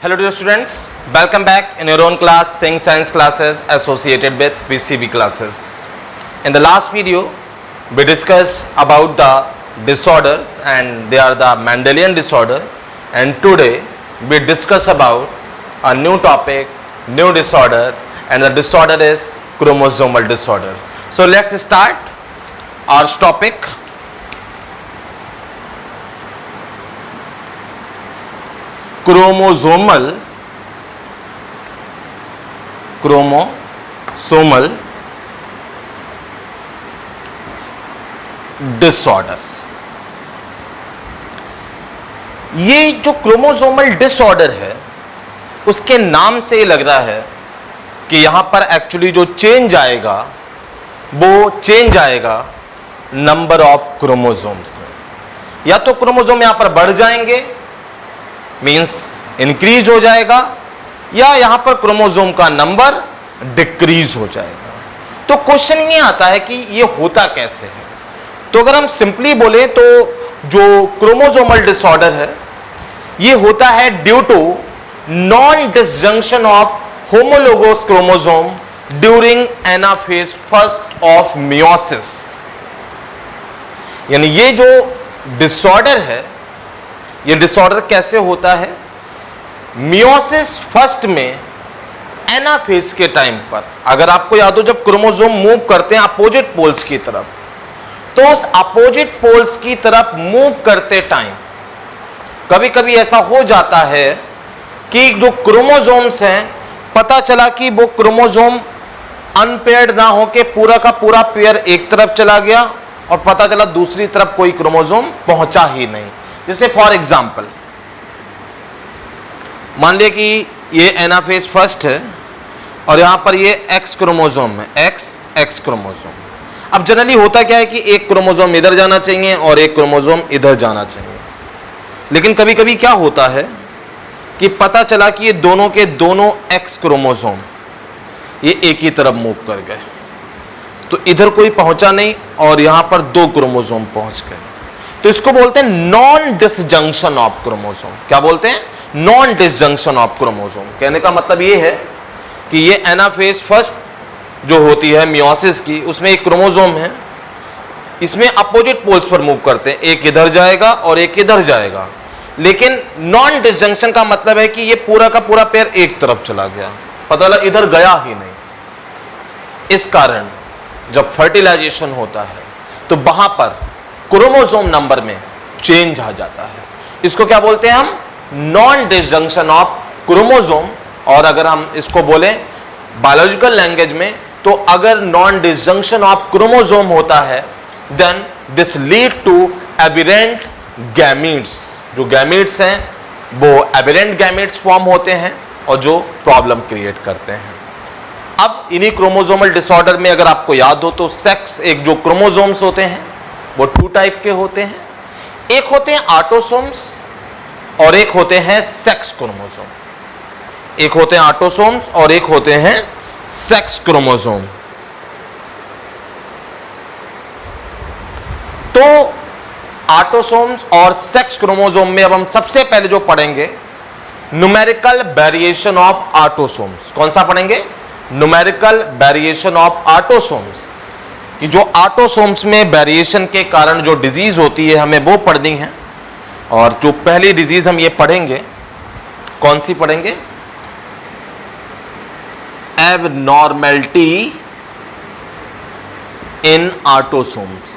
Hello dear students, welcome back in your own class, Sing Science classes associated with PCB classes. In the last video, we discussed about the disorders and they are the Mendelian disorder, and today we discuss about a new topic, new disorder, and the disorder is chromosomal disorder. So let's start our topic. Chromosomal disorder. ये जो chromosomal disorder है उसके नाम से ही लग रहा है कि यहां पर एक्चुअली जो चेंज आएगा वो चेंज आएगा नंबर ऑफ क्रोमोसोम्स में। या तो क्रोमोसोम यहां पर बढ़ जाएंगे मींस इंक्रीज हो जाएगा, या यहां पर क्रोमोसोम का नंबर डिक्रीज हो जाएगा। तो क्वेश्चन ये आता है कि ये होता कैसे है। तो अगर हम सिंपली बोले तो जो क्रोमोसोमल डिसऑर्डर है ये होता है due to non disjunction of homologous chromosome during anaphase first of meiosis. यानी ये जो डिसऑर्डर है, ये डिसऑर्डर कैसे होता है, मियोसिस फर्स्ट में एनाफेज के टाइम पर। अगर आपको याद हो जब क्रोमोसोम मूव करते हैं अपोजिट पोल्स की तरफ, तो उस अपोजिट पोल्स की तरफ मूव करते टाइम कभी कभी ऐसा हो जाता है कि जो क्रोमोसोम्स हैं पता चला कि वो क्रोमोसोम अनपेयर्ड ना होके पूरा का पूरा पेयर एक तरफ चला गया और पता चला दूसरी तरफ कोई क्रोमोसोम पहुंचा ही नहीं। जैसे फॉर एग्जाम्पल मान लिया कि ये एनाफेज फर्स्ट है और यहां पर ये एक्स क्रोमोसोम है, एक्स क्रोमोसोम। अब जनरली होता क्या है कि एक क्रोमोसोम इधर जाना चाहिए और एक क्रोमोसोम इधर जाना चाहिए, लेकिन कभी कभी क्या होता है कि पता चला कि ये दोनों के दोनों एक्स क्रोमोसोम ये एक ही तरफ मूव कर गए, तो इधर कोई पहुंचा नहीं और यहां पर दो क्रोमोसोम पहुंच गए। तो इसको बोलते हैं नॉन डिसजंक्शन ऑफ क्रोमोसोम। क्या बोलते हैं? Non disjunction of chromosome. कहने का मतलब ये है कि ये एनाफेज फर्स्ट जो होती है मियोसिस की, उसमें एक क्रोमोसोम है, इसमें अपोजिट पोल्स पर मूव करते हैं, एक इधर जाएगा और एक इधर जाएगा। लेकिन नॉन डिसजंक्शन का मतलब है कि ये पूरा का पूरा पेयर एक तरफ चला गया, पता लगा इधर गया ही नहीं। इस कारण जब फर्टिलाइजेशन होता है तो वहां पर क्रोमोसोम नंबर में चेंज आ जाता है। इसको क्या बोलते हैं हम? Non disjunction of chromosome. और अगर हम इसको बोलें बायोलॉजिकल लैंग्वेज में, तो अगर नॉन डिसजंक्शन ऑफ क्रोमोसोम होता है then this lead to aberrant gametes. जो गैमीट्स हैं वो एबिरेंट गैमीट्स फॉर्म होते हैं और जो प्रॉब्लम क्रिएट करते हैं। अब इन्हीं क्रोमोसोमल डिसऑर्डर में अगर आपको याद हो तो सेक्स, एक जो क्रोमोसोम्स होते हैं वो टू टाइप के होते हैं। एक होते हैं ऑटोसोम्स और एक होते हैं सेक्स क्रोमोसोम। एक होते हैं ऑटोसोम्स और एक होते हैं सेक्स क्रोमोसोम। तो ऑटोसोम्स और सेक्स क्रोमोसोम में अब हम सबसे पहले जो पढ़ेंगे न्यूमेरिकल वेरिएशन ऑफ ऑटोसोम्स। कौन सा पढ़ेंगे? Numerical variation of autosomes. कि जो ऑटोसोम्स में वेरिएशन के कारण जो डिजीज होती है हमें वो पढ़नी है। और जो पहली डिजीज हम ये पढ़ेंगे, कौन सी पढ़ेंगे? एबनॉर्मेलिटी इन ऑटोसोम्स।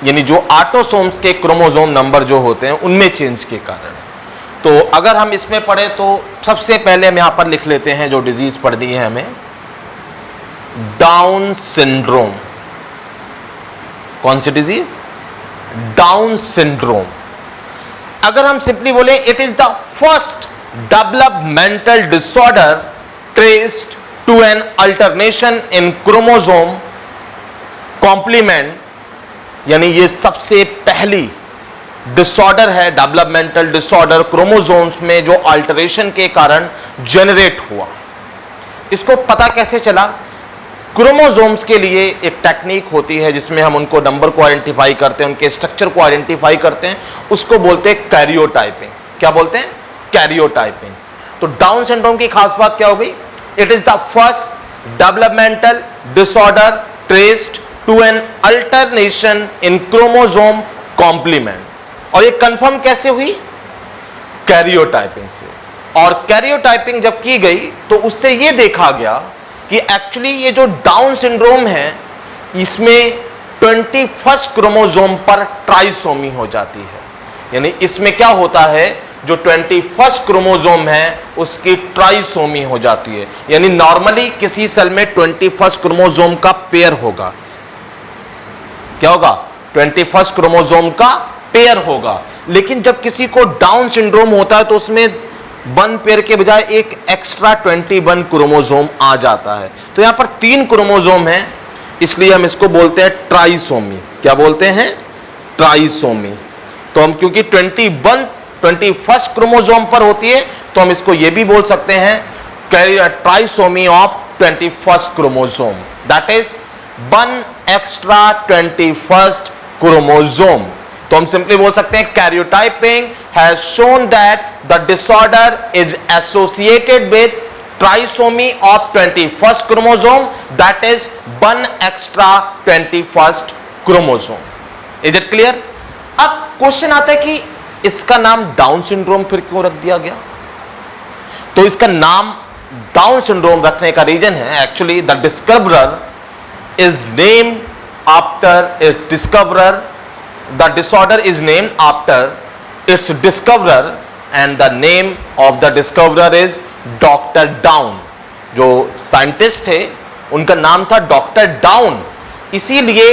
यानी जो ऑटोसोम्स के क्रोमोसोम नंबर जो होते हैं उनमें चेंज के कारण। तो अगर हम इसमें पढ़े तो सबसे पहले हम यहां पर लिख लेते हैं जो डिजीज पढ़नी है हमें, डाउन सिंड्रोम। कौन सी डिजीज? Down syndrome. अगर हम सिंपली बोले it is the first developmental disorder traced to an alternation in chromosome complement. यानी ये सबसे पहली डिसऑर्डर है, डेवलपमेंटल डिसऑर्डर क्रोमोसोम्स में जो अल्टरेशन के कारण जनरेट हुआ। इसको पता कैसे चला? क्रोमोसोम्स के लिए एक टेक्निक होती है जिसमें हम उनको नंबर को आइडेंटिफाई करते हैं, उनके स्ट्रक्चर को आइडेंटिफाई करते हैं, उसको बोलते हैं कैरियोटाइपिंग। क्या बोलते हैं? कैरियोटाइपिंग। तो डाउन सिंड्रोम की खास बात क्या हो गई? It is the first developmental disorder traced to an alternation in chromosome complement. और ये कंफर्म कैसे हुई? कैरियोटाइपिंग से। और कैरियोटाइपिंग जब की गई तो उससे ये देखा गया कि एक्चुअली ये जो डाउन सिंड्रोम है इसमें 21 क्रोमोसोम पर ट्राइसोमी हो जाती है। यानी इसमें क्या होता है, जो 21 क्रोमोसोम है उसकी ट्राइसोमी हो जाती है। यानी नॉर्मली किसी सेल में 21 क्रोमोसोम का पेयर होगा। क्या होगा? 21 क्रोमोसोम का पेयर होगा। लेकिन जब किसी को डाउन सिंड्रोम होता है तो उसमें 1 पेयर के बजाय एक एक्स्ट्रा 21 क्रोमोसोम आ जाता है। तो यहां पर 3 क्रोमोसोम है, इसलिए हम इसको बोलते हैं ट्राइसोमी। क्या बोलते हैं? ट्राइसोमी। तो हम क्योंकि 21 क्रोमोसोम पर होती है तो हम इसको यह भी बोल सकते हैं trisomy of 21 chromosome, that is 1 extra 21 chromosome. तो हम सिंपली बोल सकते हैं karyotyping has shown that the disorder is associated with trisomy of 21 chromosome, that is 1 extra 21 chromosome. Is it clear? अब क्वेश्चन आता है कि इसका नाम डाउन सिंड्रोम फिर क्यों रख दिया गया? तो इसका नाम डाउन सिंड्रोम रखने का रीजन है actually the discoverer is named after a discoverer. The disorder is named after its discoverer and the name of the discoverer is Dr. Down. जो साइंटिस्ट थे उनका नाम था डॉक्टर डाउन, इसीलिए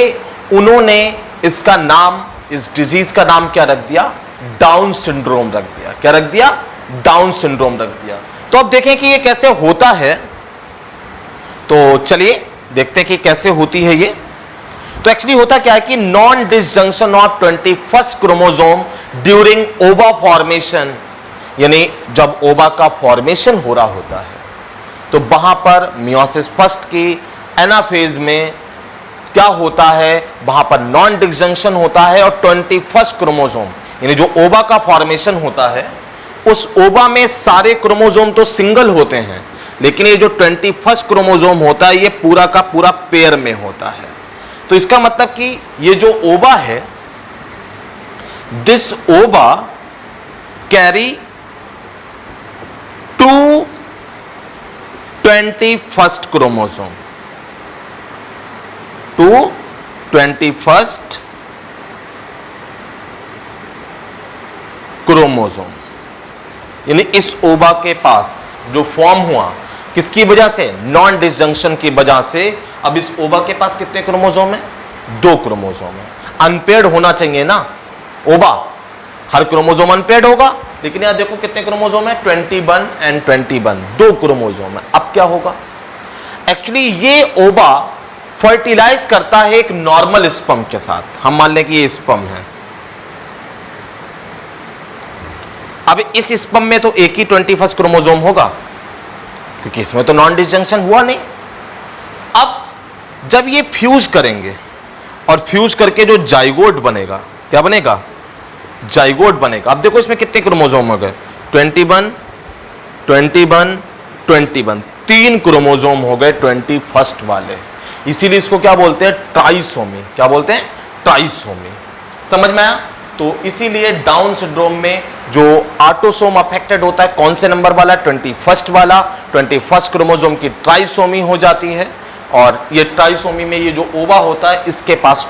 उन्होंने इसका नाम, इस डिजीज का नाम क्या रख दिया? डाउन सिंड्रोम रख दिया। क्या रख दिया? डाउन सिंड्रोम रख दिया। तो अब देखें कि ये कैसे होता है। तो चलिए देखते हैं कि कैसे होती है ये। तो एक्चुअली होता क्या है कि non disjunction of 21 chromosome during ओवा फॉर्मेशन, यानी जब ओवा का फॉर्मेशन हो रहा होता है तो वहां पर मियोसिस फर्स्ट की एनाफेज में क्या होता है, वहां पर नॉन डिसजंक्शन होता है और 21 क्रोमोसोम, यानी जो ओवा का फॉर्मेशन होता है उस ओवा में सारे क्रोमोसोम तो सिंगल होते हैं, लेकिन ये जो 21 क्रोमोसोम होता है ये पूरा का पूरा पेयर में होता है। तो इसका मतलब कि ये जो ओवा है, दिस ओवा कैरी 2 21 क्रोमोसोम, 2 21 क्रोमोसोम। यानी इस ओवा के पास जो फॉर्म हुआ किसकी वजह से? नॉन डिसजंक्शन की वजह से। अब इस ओवा के पास कितने क्रोमोसोम है? 2 क्रोमोसोम है। अनपेयर्ड होना चाहिए ना ओवा, हर क्रोमोसोम अनपेयर्ड होगा, लेकिन यहां देखो कितने क्रोमोसोम है? 21 एंड 21, 2 क्रोमोसोम है। अब क्या होगा? एक्चुअली ये ओवा फर्टिलाइज करता है एक नॉर्मल स्पर्म के साथ। हम मान लें कि ये स्पर्म है। अब इस स्पर्म में तो एक ही 21 क्रोमोसोम होगा क्योंकि इसमें तो नॉन डिसजंक्शन हुआ नहीं। अब जब ये फ्यूज करेंगे और फ्यूज करके जो जाइगोट बनेगा, क्या बनेगा? जाइगोट बनेगा। अब देखो इसमें कितने क्रोमोसोम हो गए? 21 21 21, 3 क्रोमोसोम हो गए 21 वाले। इसीलिए इसको क्या बोलते हैं? ट्राइसोमी। क्या बोलते हैं? ट्राइसोमी। समझ में आया? तो इसीलिए डाउन सिंड्रोम में जो ऑटोसोम अफेक्टेड होता है कौन से नंबर वाला? 21 वाला। 21 क्रोमोसोम की ट्राइसोमी हो जाती है और ये ट्राइसोमी में ये जो ओवा होता है इसके पास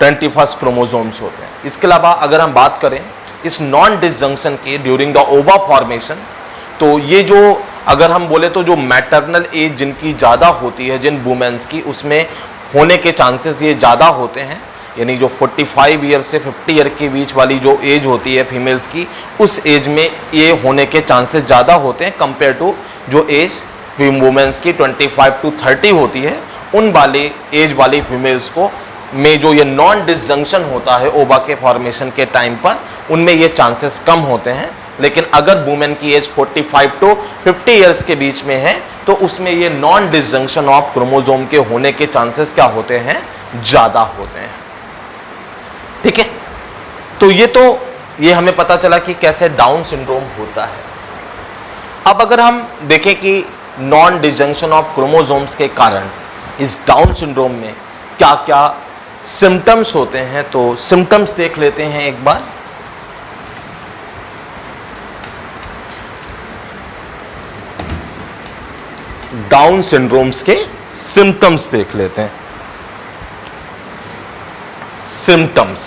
21 क्रोमोसोम्स होते हैं। इसके अलावा अगर हम बात करें इस नॉन डिसजंक्शन के ड्यूरिंग द ओवा फॉर्मेशन, तो ये जो अगर हम बोले तो जो मैटरनल एज जिनकी ज़्यादा होती है, जिन वुमेन्स की, उसमें होने के चांसेस ये ज़्यादा होते हैं। यानी जो 45 ईयर से 50 ईयर के बीच वाली जो एज होती है फीमेल्स की, उस एज में ये होने के चांसेस ज़्यादा होते हैं कंपेयर टू जो एज वुमेन्स की 25 to 30 होती है। उन वाले एज वाली फीमेल्स को में जो ये नॉन डिसजंक्शन होता है ओवा के फॉर्मेशन के टाइम पर, उनमें ये चांसेस कम होते हैं। लेकिन अगर वुमेन की एज 45 to 50 ईयर्स के बीच में है तो उसमें ये नॉन डिसजंक्शन ऑफ क्रोमोसोम के होने के चांसेस क्या होते हैं, ज्यादा होते हैं। ठीक है, तो ये हमें पता चला कि कैसे डाउन सिंड्रोम होता है। अब अगर हम देखें कि नॉन डिसजंक्शन ऑफ क्रोमोसोम्स के कारण इस डाउन सिंड्रोम में क्या क्या सिम्टम्स होते हैं, तो सिम्टम्स देख लेते हैं एक बार। डाउन सिंड्रोम्स के सिम्टम्स देख लेते हैं। Symptoms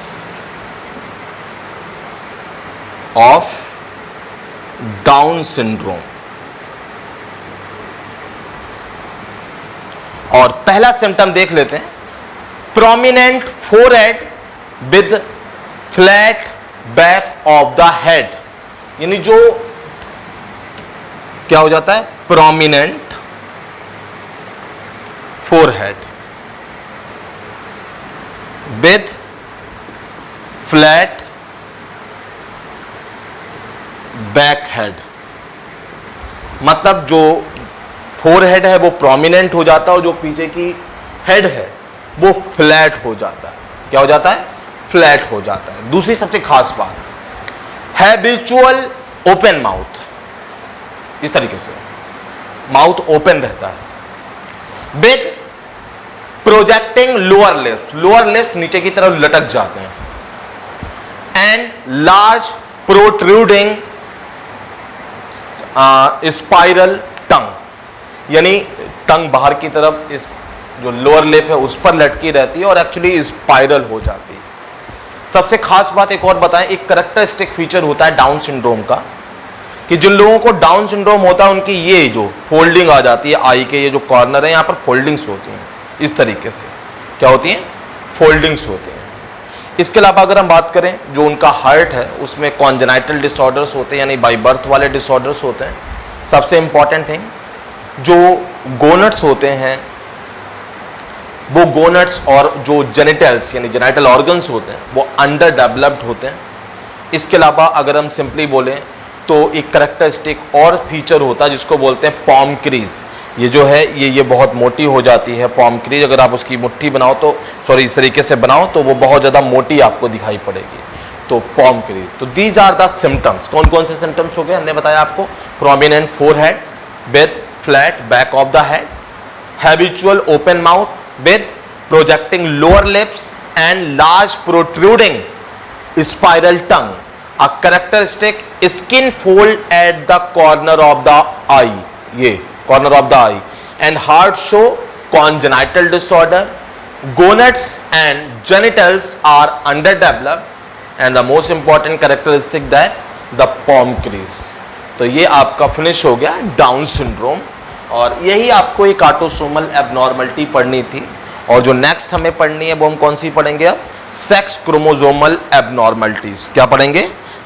of down syndrome. और पहला सिम्टम देख लेते हैं, prominent forehead with flat back of the head. यानी जो क्या हो जाता है, prominent forehead with flat back head. मतलब जो फोरहेड है वो प्रोमिनेंट हो जाता है और जो पीछे की हेड है वो फ्लैट हो जाता है। क्या हो जाता है, फ्लैट हो जाता है। दूसरी सबसे खास बात, हैबिचुअल ओपन माउथ। इस तरीके से माउथ ओपन रहता है। With projecting lower lips, lower lips नीचे की तरफ लटक जाते हैं। एंड लार्ज प्रोट्रूडिंग स्पाइरल टंग, यानी टंग बाहर की तरफ इस जो लोअर लिप है उस पर लटकी रहती है और एक्चुअली स्पाइरल हो जाती है। सबसे खास बात एक और बताएं, एक कैरेक्टरिस्टिक फीचर होता है डाउन सिंड्रोम का कि जिन लोगों को डाउन सिंड्रोम होता है उनकी ये जो फोल्डिंग आ जाती है, आई के ये जो कॉर्नर है यहाँ पर फोल्डिंग्स होती हैं। इस तरीके से क्या होती हैं, फोल्डिंग्स होती हैं। इसके अलावा अगर हम बात करें जो उनका हार्ट है उसमें कॉन्जेनाइटल डिसऑर्डर्स होते हैं, यानी बाई बर्थ वाले डिसऑर्डर्स होते हैं। सबसे इंपॉर्टेंट थिंग, जो गोनट्स होते हैं वो गोनट्स और जो जेनिटल्स यानी जेनिटल ऑर्गन्स होते हैं वो अंडर डेवलप्ड होते हैं। इसके अलावा अगर हम सिंपली बोलें तो एक कैरेक्टरिस्टिक और फीचर होता है जिसको बोलते हैं पॉम क्रीज। ये जो है ये बहुत मोटी हो जाती है पॉम क्रीज। अगर आप उसकी मुट्ठी बनाओ तो इस तरीके से बनाओ तो वो बहुत ज़्यादा मोटी आपको दिखाई पड़ेगी, तो पॉम क्रीज। तो दीज आर द सिम्टम्स। कौन कौन से सिम्टम्स हो गए, हमने बताया आपको, prominent forehead with flat back of the head, habitual open mouth with projecting lower lips and large protruding spiral tongue, a characteristic skin fold at the corner of the eye, ये corner of the eye, and heart show congenital disorder, gonads and genitals are underdeveloped, and the most important characteristic that the palm crease। तो ये आपका finish हो गया down syndrome. और यही आपको एक ऑटोसोमल एबनॉर्मलिटी पढ़नी थी। और जो नेक्स्ट हमें पढ़नी है वो हम कौन सी पढ़ेंगे अब, सेक्स क्रोमोसोमल एबनॉर्मलिटीज। क्या पढ़ेंगे,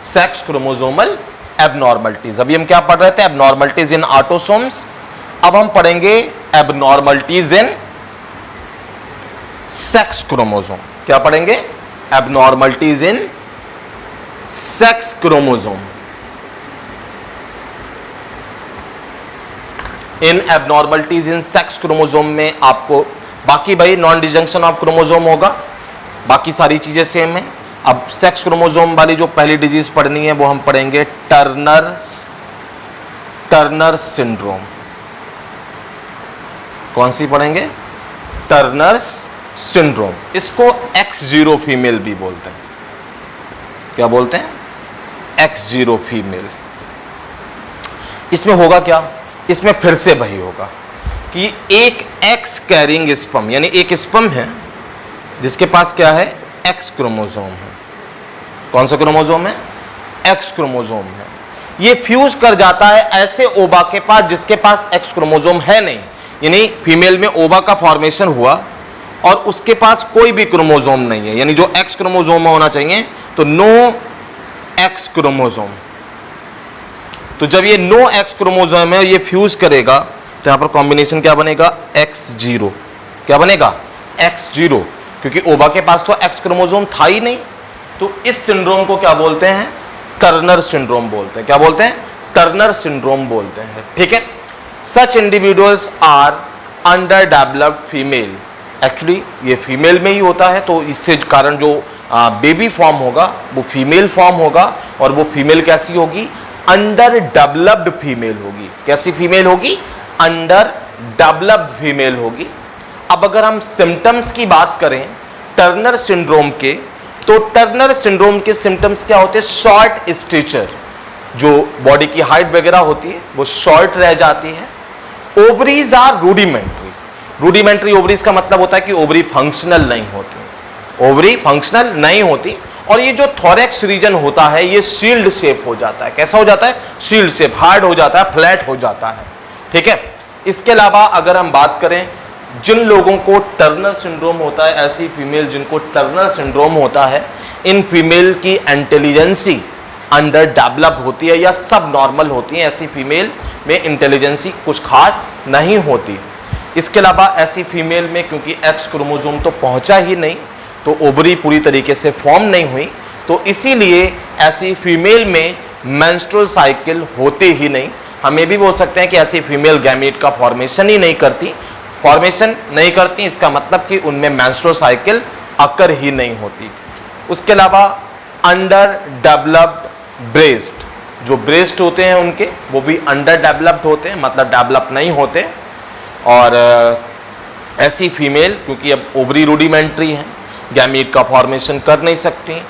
सेक्स क्रोमोसोमल एबनॉर्मलिटीज। अभी हम क्या पढ़ रहे थे, एबनॉर्मलिटीज इन ऑटोसोम्स। अब हम पढ़ेंगे एबनॉर्मलिटीज इन सेक्स क्रोमोसोम। क्या पढ़ेंगे, एबनॉर्मलिटीज इन सेक्स क्रोमोसोम। इन एबनॉर्मलिटीज इन सेक्स क्रोमोसोम में आपको बाकी भाई नॉन डिजंक्शन ऑफ क्रोमोसोम होगा, बाकी सारी चीजें सेम है। अब सेक्स क्रोमोसोम वाली जो पहली डिजीज पढ़नी है वो हम पढ़ेंगे टर्नर सिंड्रोम। कौन सी पढ़ेंगे, टर्नर सिंड्रोम। इसको X0 फीमेल भी बोलते हैं। क्या बोलते हैं, X0 फीमेल। इसमें होगा क्या, इसमें फिर से वही होगा कि एक एक्स कैरिंग स्पर्म, यानी एक स्पर्म है जिसके पास क्या है, एक्स क्रोमोसोम है। कौन सा क्रोमोसोम है, एक्स क्रोमोसोम है। ये फ्यूज कर जाता है ऐसे ओवा के पास जिसके पास एक्स क्रोमोसोम है नहीं, यानी फीमेल में ओवा का फॉर्मेशन हुआ और उसके पास कोई भी क्रोमोसोम नहीं है, यानी जो एक्स क्रोमोसोम होना चाहिए, तो नो एक्स क्रोमोसोम। तो जब ये नो एक्स क्रोमोसोम है, ये फ्यूज करेगा तो यहां पर कॉम्बिनेशन क्या बनेगा, X0। क्या बनेगा, X0, क्योंकि ओवा के पास तो एक्स क्रोमोसोम था ही नहीं। तो इस सिंड्रोम को क्या बोलते हैं, टर्नर सिंड्रोम बोलते हैं। क्या बोलते हैं, टर्नर सिंड्रोम बोलते हैं। ठीक है, such individuals are under developed female. Actually ये फीमेल में ही होता है, तो इससे कारण जो बेबी फॉर्म होगा वो फीमेल फॉर्म होगा, और वो फीमेल कैसी होगी? अंडर डेवलप्ड फीमेल होगी। कैसी फीमेल होगी? अंडर डेवलप्ड फीमेल होगी। अब अगर हम सिम्टम्स की बात करें टर्नर सिंड्रोम के, तो टर्नर सिंड्रोम के सिम्टम्स क्या होते हैं? शॉर्ट स्टेचर, जो बॉडी की हाइट वगैरह होती है वो शॉर्ट रह जाती है। Ovaries are rudimentary. Rudimentary ovaries का मतलब होता है कि ओवरी फंक्शनल नहीं होती, ओवरी फंक्शनल नहीं होती। और ये जो थोरैक्स रीजन होता है ये शील्ड शेप हो जाता है। कैसा हो जाता है? शील्ड शेप, हार्ड हो जाता है, फ्लैट हो जाता है। ठीक है। इसके अलावा अगर हम बात करें जिन लोगों को टर्नर सिंड्रोम होता है, ऐसी फीमेल जिनको टर्नर सिंड्रोम होता है, इन फीमेल की इंटेलिजेंसी अंडर डेवलप होती है या सब नॉर्मल होती है। ऐसी फीमेल में इंटेलिजेंसी कुछ खास नहीं होती। इसके अलावा ऐसी फीमेल में क्योंकि एक्स क्रोमोसोम तो पहुंचा ही नहीं, तो ओवरी पूरी तरीके से फॉर्म नहीं हुई, तो इसीलिए ऐसी फीमेल में मेंस्ट्रुअल साइकिल होते ही नहीं। हम ये भी बोल सकते हैं कि ऐसी फीमेल गैमीट का फॉर्मेशन ही नहीं करती। फॉर्मेशन नहीं करती इसका मतलब कि उनमें मेंस्ट्रुअल साइकिल अकर ही नहीं होती। उसके अलावा अंडर डेवलप्ड ब्रेस्ट, जो ब्रेस्ट होते हैं उनके वो भी अंडर डेवलप्ड होते हैं, मतलब डेवलप नहीं होते। और ऐसी फीमेल क्योंकि अब ओवरी रूडिमेंट्री है, गैमीट का फॉर्मेशन कर नहीं सकती,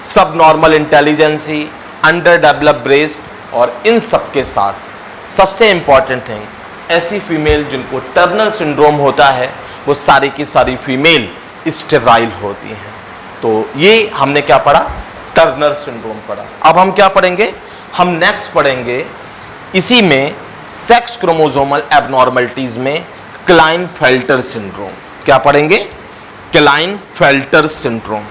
सब normal intelligence, under develop breast, और इन सब के साथ सबसे इंपॉर्टेंट थिंग, ऐसी फीमेल जिनको टर्नर सिंड्रोम होता है वो सारी की सारी फीमेल स्टेराइल होती हैं। तो ये हमने क्या पढ़ा? टर्नर सिंड्रोम पढ़ा। अब हम क्या पढ़ेंगे? हम नेक्स्ट पढ़ेंगे इसी में सेक्स क्रोमोसोमल एबनॉर्मलिटीज में क्लाइनफेल्टर सिंड्रोम। क्या पढ़ेंगे? Klinefelter syndrome.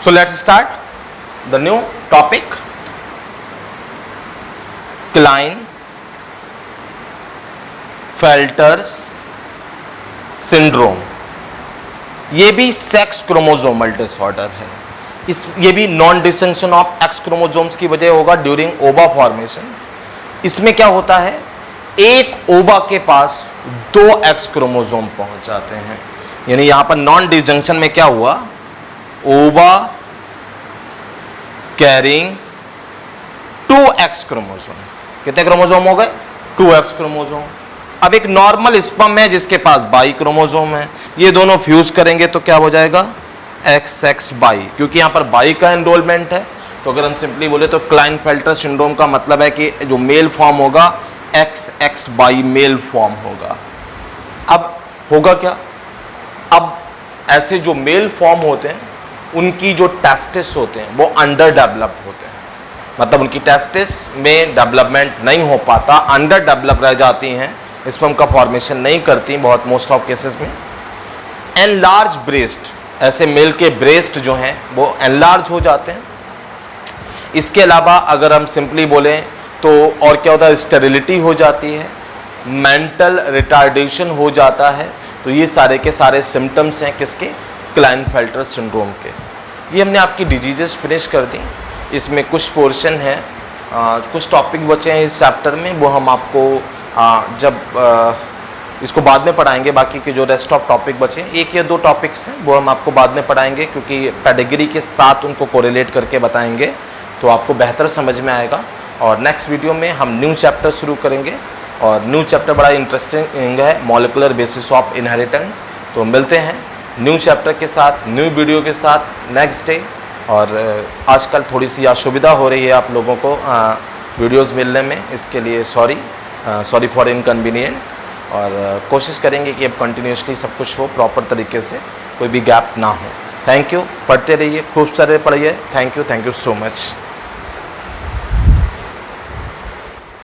So let's start the new topic, Klinefelter's syndrome। ये भी सेक्स क्रोमोसोमल डिसऑर्डर है। ये भी non distinction of x chromosomes की वजह होगा ड्यूरिंग ओवा फॉर्मेशन। इसमें क्या होता है? एक ओवा के पास 2 एक्स क्रोमोसोम पहुंच जाते हैं, यानी यहां पर नॉन डिस्जंक्शन में क्या हुआ? ओवा कैरिंग 2x क्रोमोसोम। कितने क्रोमोसोम हो गए? 2x chromosome. अब एक नॉर्मल स्पर्म है जिसके पास बाई क्रोमोसोम है, ये दोनों फ्यूज करेंगे तो क्या हो जाएगा? XX बाई, क्योंकि यहां पर बाई का एनरोलमेंट है। तो अगर हम सिंपली बोले तो क्लाइनफेल्टर सिंड्रोम का मतलब है कि जो मेल फॉर्म होगा XX बाई मेल फॉर्म होगा। अब होगा क्या? अब ऐसे जो मेल फॉर्म होते हैं उनकी जो टेस्टिस होते हैं वो अंडर डेवलप्ड होते हैं, मतलब उनकी टेस्टिस में डेवलपमेंट नहीं हो पाता, अंडर डेवलप रह जाती हैं, स्पर्म का फॉर्मेशन नहीं करती बहुत मोस्ट ऑफ केसेस में। एनलार्ज ब्रेस्ट, ऐसे मेल के ब्रेस्ट जो हैं वो एनलार्ज हो जाते हैं। इसके अलावा अगर हम सिंपली बोलें तो और क्या होता है? स्टेरिलिटी हो जाती है, मेंटल रिटार्डेशन हो जाता है। तो ये सारे के सारे सिम्टम्स हैं किसके? क्लाइनफेल्टर सिंड्रोम के। ये हमने आपकी डिजीजेस फिनिश कर दी। इसमें कुछ पोर्शन है, कुछ टॉपिक बचे हैं इस चैप्टर में, वो हम आपको इसको बाद में पढ़ाएंगे। बाकी के जो रेस्ट ऑफ टॉपिक बचे हैं, 1 या 2 टॉपिक्स हैं, वो हम आपको बाद में पढ़ाएंगे, क्योंकि पेडिग्री के साथ उनको कोरिलेट करके बताएंगे तो आपको बेहतर समझ में आएगा। और नेक्स्ट वीडियो में हम न्यू चैप्टर शुरू करेंगे, और न्यू चैप्टर बड़ा इंटरेस्टिंग है, मॉलिक्यूलर बेसिस ऑफ इनहेरिटेंस। तो मिलते हैं न्यू चैप्टर के साथ, न्यू वीडियो के साथ नेक्स्ट डे। और आजकल थोड़ी सी असुविधा हो रही है आप लोगों को वीडियोस मिलने में, इसके लिए सॉरी फॉर इनकन्वीनियंट। और कोशिश करेंगे कि अब कंटिन्यूसली सब कुछ हो प्रॉपर तरीके से, कोई भी गैप ना हो। Thank you. पढ़ते रहिए, खूब सारे पढ़िए। Thank you so much.